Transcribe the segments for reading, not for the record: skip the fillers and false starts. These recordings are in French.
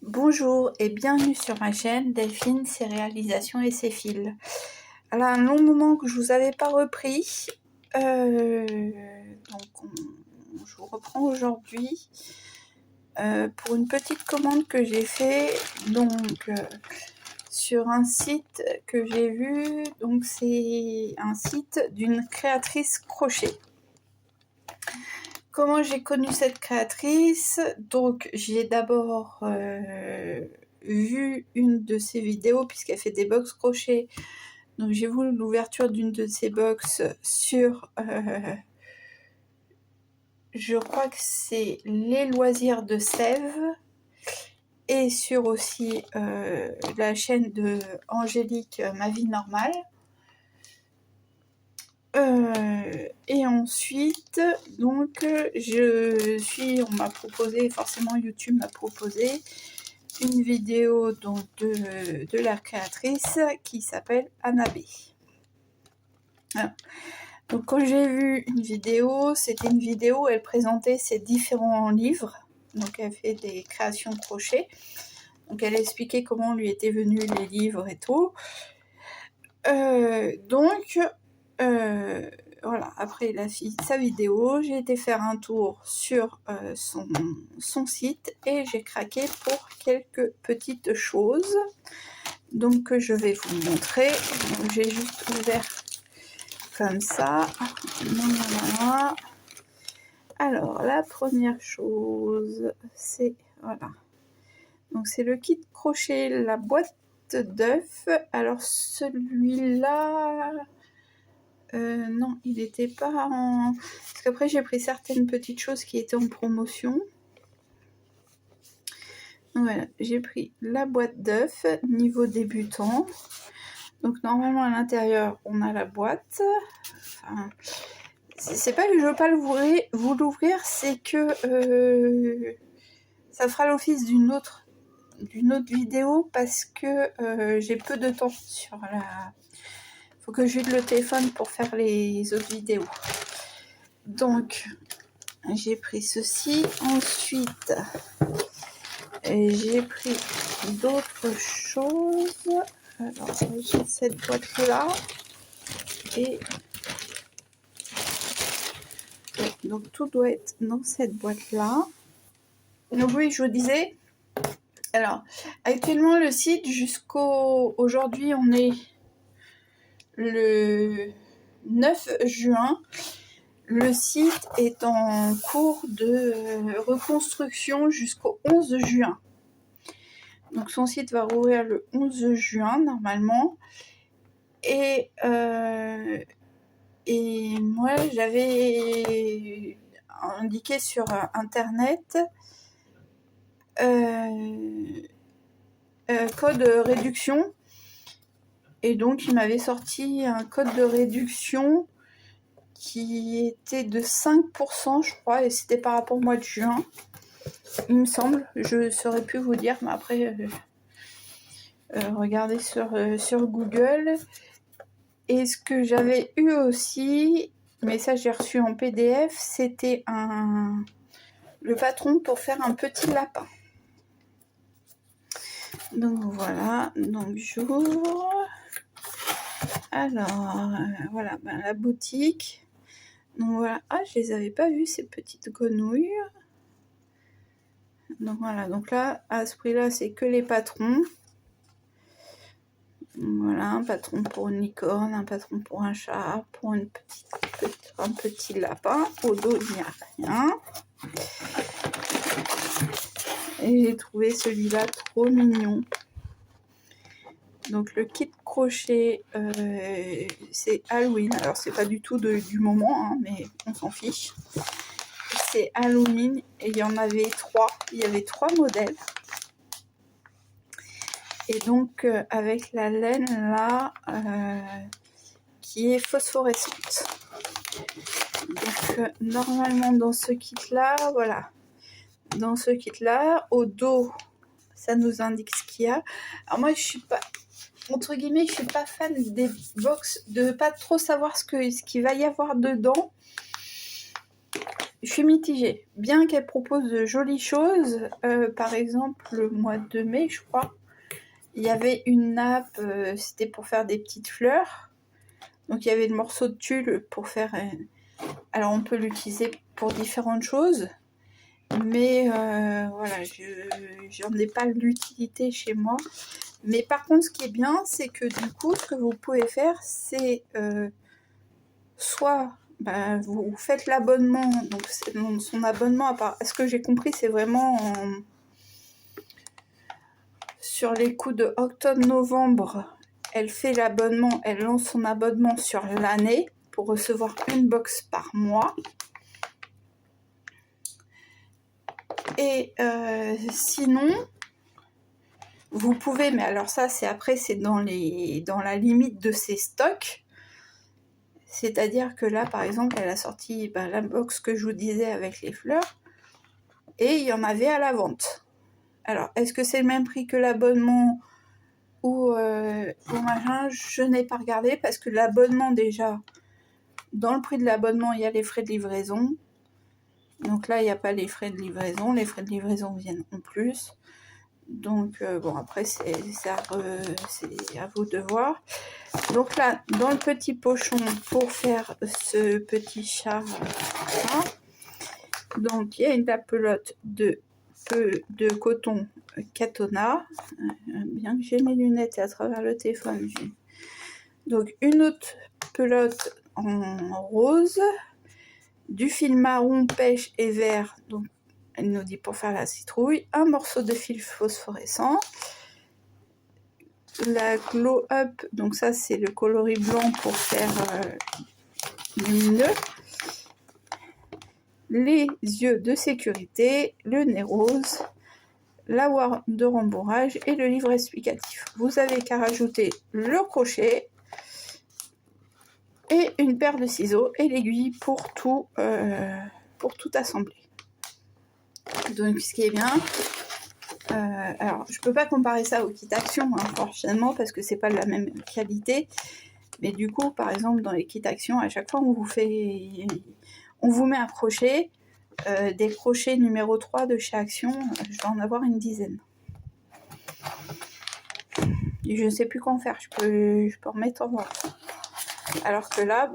Bonjour et bienvenue sur ma chaîne Delphine, ses réalisations et ses fils. Alors un long moment que je vous avais pas repris, je vous reprends aujourd'hui pour une petite commande que j'ai fait sur un site que j'ai vu. Donc c'est un site d'une créatrice crochet. Comment j'ai connu cette créatrice? Donc j'ai d'abord vu une de ses vidéos puisqu'elle fait des box crochet. Donc j'ai vu l'ouverture d'une de ses box sur, je crois que c'est les loisirs de Sèvres, et sur aussi la chaîne de Angélique, Ma vie normale. Et ensuite, donc, on m'a proposé, forcément YouTube m'a proposé une vidéo donc de la créatrice qui s'appelle Annabé. Voilà. Donc quand j'ai vu une vidéo, c'était une vidéo où elle présentait ses différents livres. Donc elle fait des créations de crochet. Donc elle expliquait comment lui étaient venus les livres et tout. Voilà, après sa vidéo, j'ai été faire un tour sur son site et j'ai craqué pour quelques petites choses. Donc je vais vous montrer. J'ai juste ouvert comme ça. Voilà. Alors la première chose, c'est voilà. Donc c'est le kit crochet, la boîte d'œufs. Alors celui-là, non, il n'était pas en... Parce qu'après j'ai pris certaines petites choses qui étaient en promotion. Voilà, j'ai pris la boîte d'œufs niveau débutant. Donc normalement à l'intérieur on a la boîte. Enfin, c'est pas que je veux pas vous l'ouvrir, c'est que ça fera l'office d'une autre vidéo parce que j'ai peu de temps sur la... Faut que j'utilise le téléphone pour faire les autres vidéos. Donc j'ai pris ceci. Ensuite j'ai pris d'autres choses. Alors j'ai cette boîte là et donc tout doit être dans cette boîte là. Donc oui, je vous disais, alors actuellement le site aujourd'hui on est le 9 juin. Le site est en cours de reconstruction jusqu'au 11 juin. Donc son site va rouvrir le 11 juin normalement. Et moi j'avais indiqué sur internet code réduction. Et donc il m'avait sorti un code de réduction qui était de 5%, je crois, et c'était par rapport au mois de juin, il me semble. Je ne saurais plus vous dire, mais après, regardez sur Google. Et ce que j'avais eu aussi, mais ça j'ai reçu en PDF, c'était le patron pour faire un petit lapin. Donc voilà, donc j'ouvre. Alors, voilà, la boutique. Donc voilà, ah je les avais pas vues ces petites grenouilles. Donc voilà, donc là à ce prix là c'est que les patrons. Voilà, un patron pour une licorne, un patron pour un chat, pour un petit lapin. Au dos il n'y a rien. Et j'ai trouvé celui-là trop mignon. Donc le kit crochet, c'est Halloween. Alors c'est pas du tout du moment, hein, mais on s'en fiche. C'est Halloween et il y en avait 3. Il y avait 3 modèles. Et donc avec la laine là qui est phosphorescente. Donc normalement dans ce kit là, voilà. Dans ce kit là, au dos, ça nous indique ce qu'il y a. Alors moi je suis pas, entre guillemets, je suis pas fan des box, de pas trop savoir ce qu'il va y avoir dedans. Je suis mitigée. Bien qu'elle propose de jolies choses, par exemple, le mois de mai, je crois, il y avait une nappe, c'était pour faire des petites fleurs. Donc il y avait le morceau de tulle pour faire... alors on peut l'utiliser pour différentes choses, mais voilà, j'en ai pas l'utilité chez moi. Mais par contre, ce qui est bien, c'est que du coup, ce que vous pouvez faire, c'est soit vous faites l'abonnement, donc son abonnement, à ce que j'ai compris, c'est vraiment sur les coups de octobre-novembre, elle fait l'abonnement, elle lance son abonnement sur l'année pour recevoir une box par mois. Et sinon, vous pouvez, mais alors ça, c'est après, c'est dans la limite de ses stocks. C'est-à-dire que là, par exemple, elle a sorti la box que je vous disais avec les fleurs, et il y en avait à la vente. Alors, est-ce que c'est le même prix que l'abonnement ou machin? Je n'ai pas regardé, parce que l'abonnement, déjà, dans le prix de l'abonnement, il y a les frais de livraison. Donc là, il n'y a pas les frais de livraison. Les frais de livraison viennent en plus. Donc, bon, après, c'est à vous de voir. Donc là, dans le petit pochon, pour faire ce petit chat, donc il y a une tapelote de coton Katona. Bien que j'ai mes lunettes et à travers le téléphone. Donc une autre pelote en rose, du fil marron, pêche et vert, donc elle nous dit pour faire la citrouille, un morceau de fil phosphorescent, la glow up, donc ça c'est le coloris blanc pour faire lumineux, les yeux de sécurité, le nez rose, la wire de rembourrage et le livre explicatif. Vous avez qu'à rajouter le crochet et une paire de ciseaux et l'aiguille pour tout assembler. Donc ce qui est bien, alors je peux pas comparer ça au kit action, hein, forcément, parce que c'est pas de la même qualité, mais du coup par exemple dans les kits action, à chaque fois on vous met un crochet, des crochets numéro 3 de chez Action, je vais en avoir une dizaine. Et je ne sais plus quoi en faire, je peux remettre en vente. Alors que là,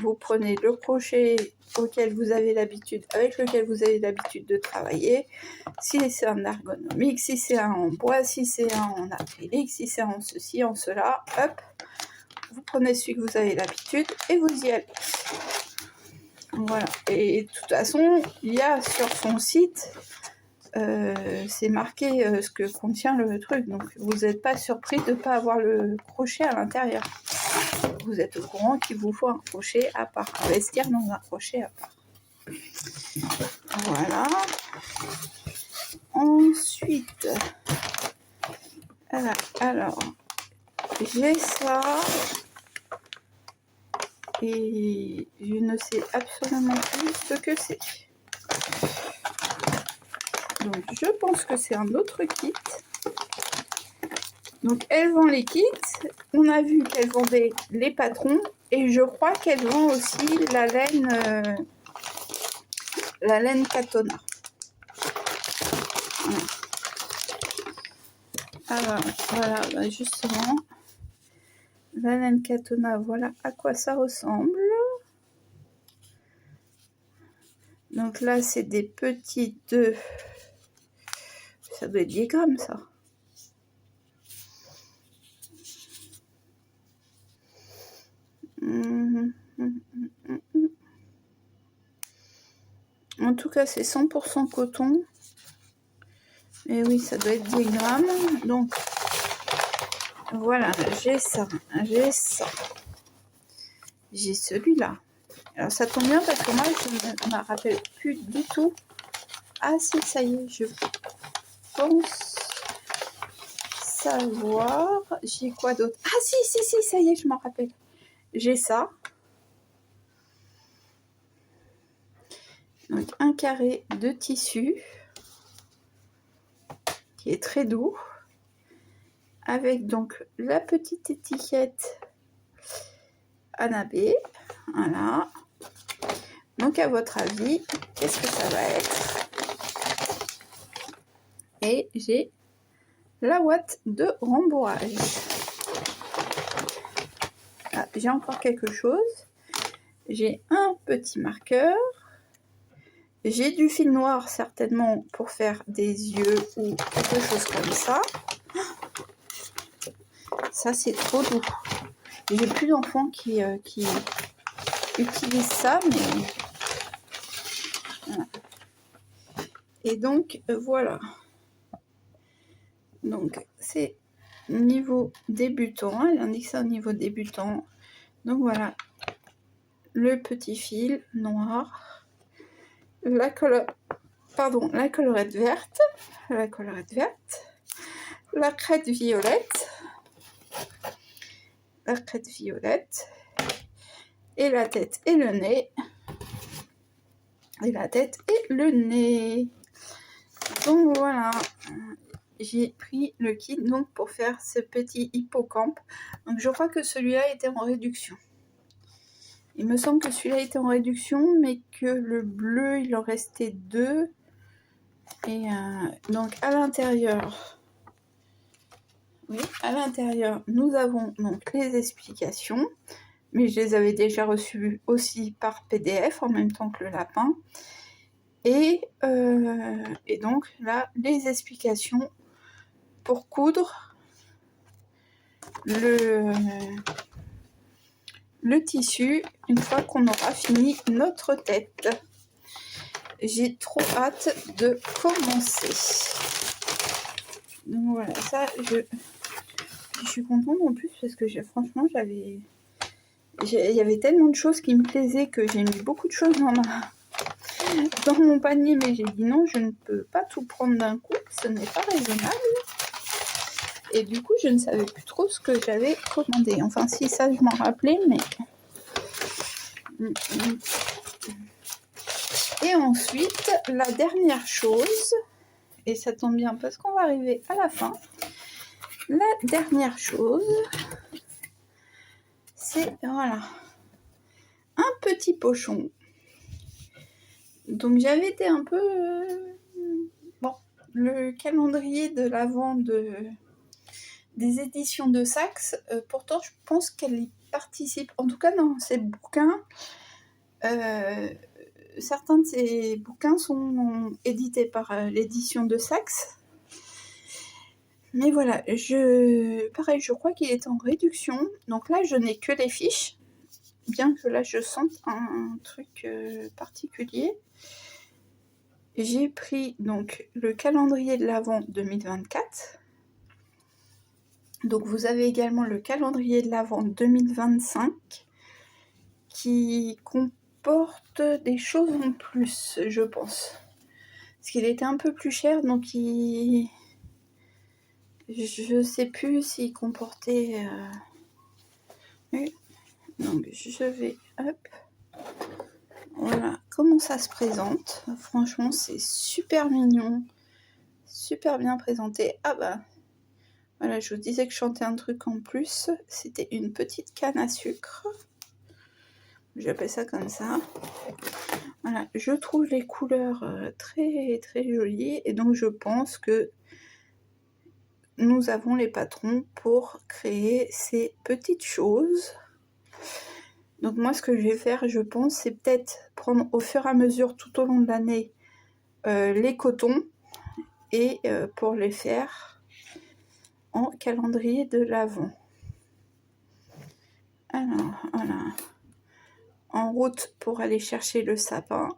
vous prenez le crochet auquel vous avez l'habitude, avec lequel vous avez l'habitude de travailler, si c'est un ergonomique, si c'est un en bois, si c'est un en acrylique, si c'est en ceci, en cela, hop, vous prenez celui que vous avez l'habitude et vous y allez. Voilà, et de toute façon, il y a sur son site, c'est marqué ce que contient le truc, donc vous n'êtes pas surpris de ne pas avoir le crochet à l'intérieur. Vous êtes au courant qu'il vous faut un crochet à part, investir dans un crochet à part. Voilà. Ensuite, alors j'ai ça, et je ne sais absolument plus ce que c'est. Donc je pense que c'est un autre kit. Donc elle vend les kits, on a vu qu'elle vendait les patrons, et je crois qu'elle vend aussi la laine Katona. Alors voilà, justement, la laine Katona, voilà à quoi ça ressemble. Donc là c'est des petites, ça doit être 10 grammes ça. En tout cas, c'est 100% coton. Et oui, ça doit être 10 grammes. Donc, voilà, j'ai ça. J'ai celui-là. Alors, ça tombe bien parce que moi, je ne me rappelle plus du tout. Ah si, ça y est, je pense savoir. J'ai quoi d'autre? Ah si, ça y est, je m'en rappelle. J'ai ça. Donc un carré de tissu qui est très doux, avec donc la petite étiquette Anabé, voilà. Donc à votre avis, qu'est-ce que ça va être? Et j'ai la ouate de rembourrage. Ah, j'ai encore quelque chose. J'ai un petit marqueur. J'ai du fil noir certainement pour faire des yeux ou quelque chose comme ça. Ça c'est trop doux. J'ai plus d'enfants qui utilisent ça, mais voilà. Et donc voilà. Donc c'est niveau débutant. Elle indique ça au niveau débutant. Donc voilà, le petit fil noir, la collerette verte, la crête violette, et la tête et le nez, Donc voilà, j'ai pris le kit donc pour faire ce petit hippocampe. Donc je crois que celui-là était en réduction. Il me semble que celui-là était en réduction, mais que le bleu, il en restait 2. Et donc à l'intérieur, nous avons donc les explications, mais je les avais déjà reçues aussi par PDF en même temps que le lapin. Et donc là, les explications pour coudre le tissu une fois qu'on aura fini notre tête. J'ai trop hâte de commencer. Donc voilà, ça, je suis contente en plus parce que franchement, il y avait tellement de choses qui me plaisaient que j'ai mis beaucoup de choses dans mon panier, mais j'ai dit non, je ne peux pas tout prendre d'un coup, ce n'est pas raisonnable. Et du coup, je ne savais plus trop ce que j'avais commandé. Enfin, si, ça, je m'en rappelais, mais... Et ensuite, la dernière chose, et ça tombe bien parce qu'on va arriver à la fin, la dernière chose, c'est, voilà, un petit pochon. Donc j'avais été un peu... bon, le calendrier de l'Avent des éditions de Saxe, pourtant je pense qu'elle y participe, en tout cas dans ses bouquins. Certains de ces bouquins sont édités par l'édition de Saxe. Mais voilà, pareil, je crois qu'il est en réduction. Donc là, je n'ai que les fiches, bien que là, je sente un truc particulier. J'ai pris donc le calendrier de l'Avent 2024. Donc vous avez également le calendrier de l'Avent 2025 qui comporte des choses en plus, je pense. Parce qu'il était un peu plus cher, donc je sais plus s'il comportait... Donc je vais... Hop. Voilà comment ça se présente. Franchement, c'est super mignon. Super bien présenté. Ah bah... Voilà, je vous disais que je chantais un truc en plus. C'était une petite canne à sucre. J'appelle ça comme ça. Voilà, je trouve les couleurs très très jolies. Et donc je pense que nous avons les patrons pour créer ces petites choses. Donc moi, ce que je vais faire, je pense, c'est peut-être prendre au fur et à mesure tout au long de l'année les cotons et pour les faire en calendrier de l'Avent. Alors, voilà. En route pour aller chercher le sapin.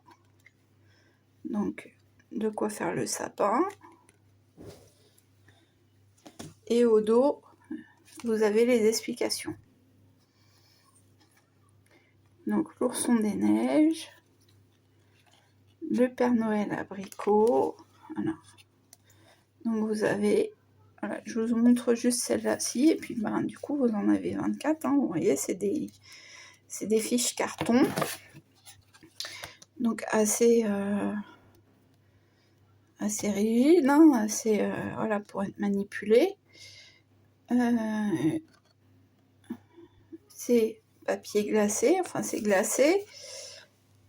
Donc, de quoi faire le sapin. Et au dos, vous avez les explications. Donc, l'ourson des neiges, le Père Noël abricot. Voilà. Donc, vous avez... Voilà, je vous montre juste celle-là-ci. Et puis, ben, du coup, vous en avez 24. Hein, vous voyez, c'est des fiches carton. Donc, assez rigide, hein, assez... voilà, pour être manipulé. C'est papier glacé, enfin c'est glacé.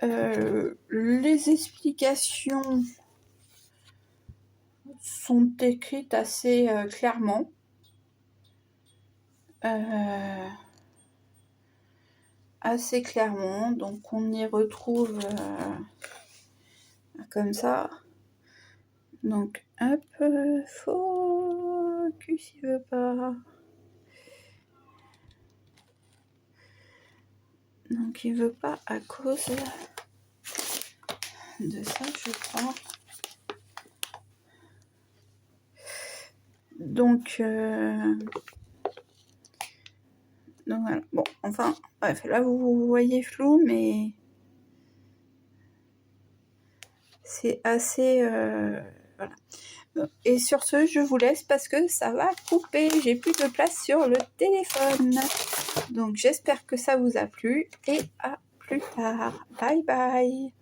Les explications sont écrites assez clairement. Donc on y retrouve comme ça. Donc hop, focus, il veut pas. Donc il veut pas à cause de ça, je crois. Donc voilà. Bon, enfin, bref, là vous voyez flou, mais c'est assez... voilà. Et sur ce, je vous laisse parce que ça va couper. J'ai plus de place sur le téléphone. Donc j'espère que ça vous a plu et à plus tard. Bye bye.